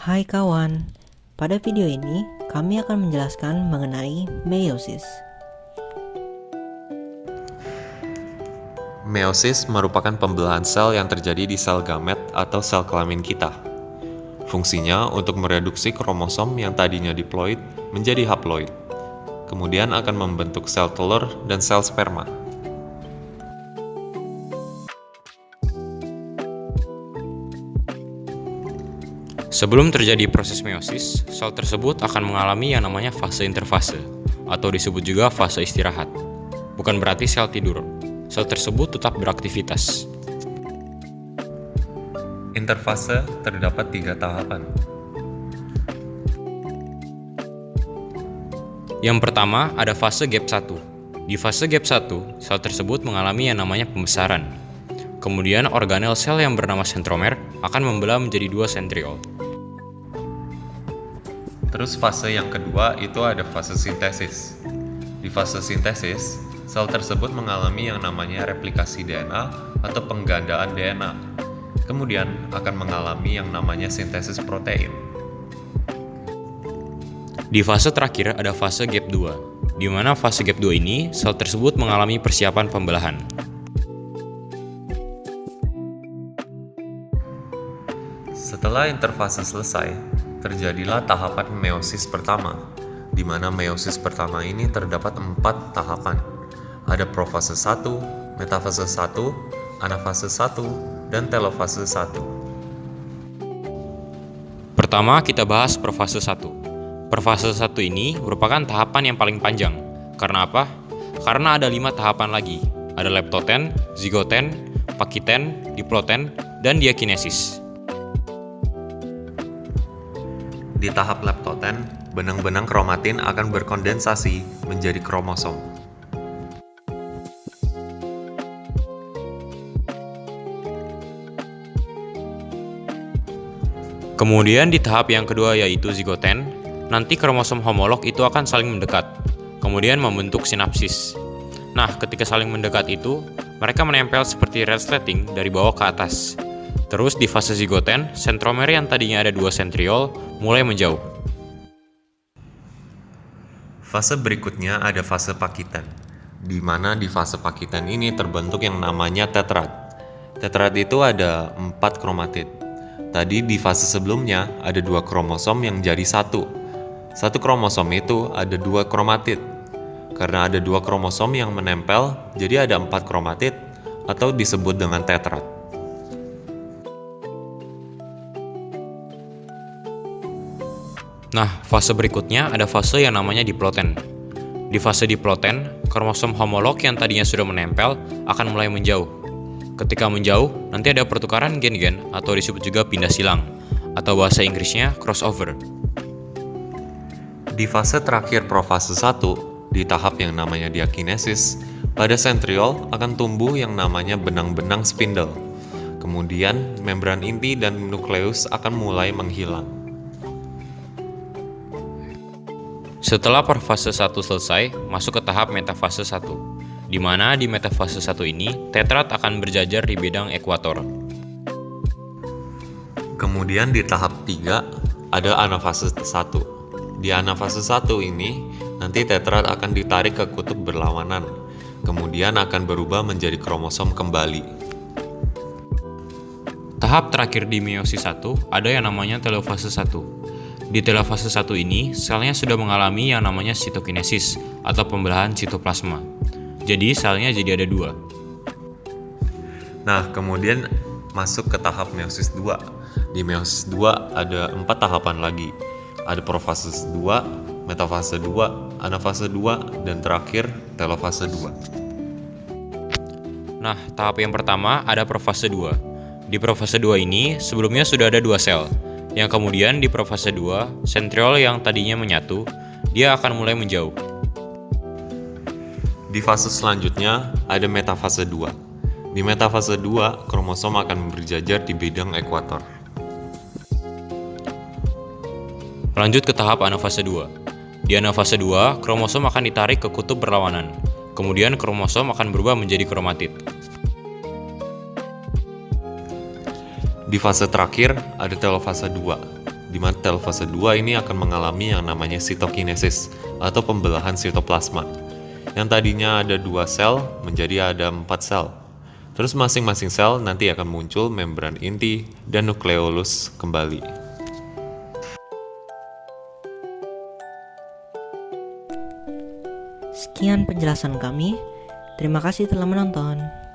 Hai kawan, pada video ini kami akan menjelaskan mengenai meiosis. Meiosis merupakan pembelahan sel yang terjadi di sel gamet atau sel kelamin kita. Fungsinya untuk mereduksi kromosom yang tadinya diploid menjadi haploid, kemudian akan membentuk sel telur dan sel sperma. Sebelum terjadi proses meiosis, sel tersebut akan mengalami yang namanya fase interfase, atau disebut juga fase istirahat. Bukan berarti sel tidur, sel tersebut tetap beraktivitas. Interfase terdapat 3 tahapan. Yang pertama ada fase gap 1. Di fase gap 1, sel tersebut mengalami yang namanya pembesaran. Kemudian organel sel yang bernama sentromer akan membelah menjadi 2 sentriol. Terus fase yang kedua itu ada fase sintesis. Di fase sintesis, sel tersebut mengalami yang namanya replikasi DNA atau penggandaan DNA. Kemudian akan mengalami yang namanya sintesis protein. Di fase terakhir ada fase gap 2, di mana fase gap 2 ini sel tersebut mengalami persiapan pembelahan. Setelah interfase selesai, terjadilah tahapan meiosis pertama, di mana meiosis pertama ini terdapat 4 tahapan. Ada profase 1, metafase 1, anafase 1, dan telofase 1. Pertama kita bahas profase 1. Profase 1 ini merupakan tahapan yang paling panjang. Karena apa? Karena ada 5 tahapan lagi. Ada leptoten, zigoten, pakiten, diploten, dan diakinesis. Di tahap leptoten, benang-benang kromatin akan berkondensasi menjadi kromosom. Kemudian di tahap yang kedua yaitu zigoten, nanti kromosom homolog itu akan saling mendekat, kemudian membentuk sinapsis. Nah, ketika saling mendekat itu, mereka menempel seperti resleting dari bawah ke atas. Terus di fase zigoten, sentromer yang tadinya ada 2 sentriol mulai menjauh. Fase berikutnya ada fase pakiten, di mana di fase pakiten ini terbentuk yang namanya tetrad. Tetrad itu ada 4 kromatid. Tadi di fase sebelumnya ada 2 kromosom yang jadi 1. Satu kromosom itu ada 2 kromatid. Karena ada 2 kromosom yang menempel, jadi ada 4 kromatid atau disebut dengan tetrad. Nah, fase berikutnya ada fase yang namanya diploten. Di fase diploten, kromosom homolog yang tadinya sudah menempel akan mulai menjauh. Ketika menjauh, nanti ada pertukaran gen-gen atau disebut juga pindah silang, atau bahasa Inggrisnya crossover. Di fase terakhir profase 1, di tahap yang namanya diakinesis, pada sentriol akan tumbuh yang namanya benang-benang spindle. Kemudian, membran inti dan nukleus akan mulai menghilang. Setelah fase 1 selesai, masuk ke tahap metafase 1, di mana di metafase 1 ini, tetrad akan berjajar di bidang ekuator. Kemudian di tahap 3, ada anafase 1. Di anafase 1 ini, nanti tetrad akan ditarik ke kutub berlawanan, kemudian akan berubah menjadi kromosom kembali. Tahap terakhir di meiosis 1 ada yang namanya telofase 1. Di telofase 1 ini, selnya sudah mengalami yang namanya sitokinesis atau pembelahan sitoplasma. Jadi selnya jadi ada 2. Nah, kemudian masuk ke tahap meiosis 2. Di meiosis 2 ada 4 tahapan lagi. Ada profase 2, metafase 2, anafase 2, dan terakhir telofase 2. Nah, tahap yang pertama ada profase 2. Di profase 2 ini, sebelumnya sudah ada 2 sel. Yang kemudian di profase 2, sentriol yang tadinya menyatu, dia akan mulai menjauh. Di fase selanjutnya ada metafase 2. Di metafase 2, kromosom akan berjajar di bidang ekuator. Lanjut ke tahap anafase 2. Di anafase 2, kromosom akan ditarik ke kutub berlawanan. Kemudian kromosom akan berubah menjadi kromatid. Di fase terakhir ada telofase 2. di mana telfase 2 ini akan mengalami yang namanya sitokinesis atau pembelahan sitoplasma. Yang tadinya ada 2 sel menjadi ada 4 sel. Terus masing-masing sel nanti akan muncul membran inti dan nukleolus kembali. Sekian penjelasan kami. Terima kasih telah menonton.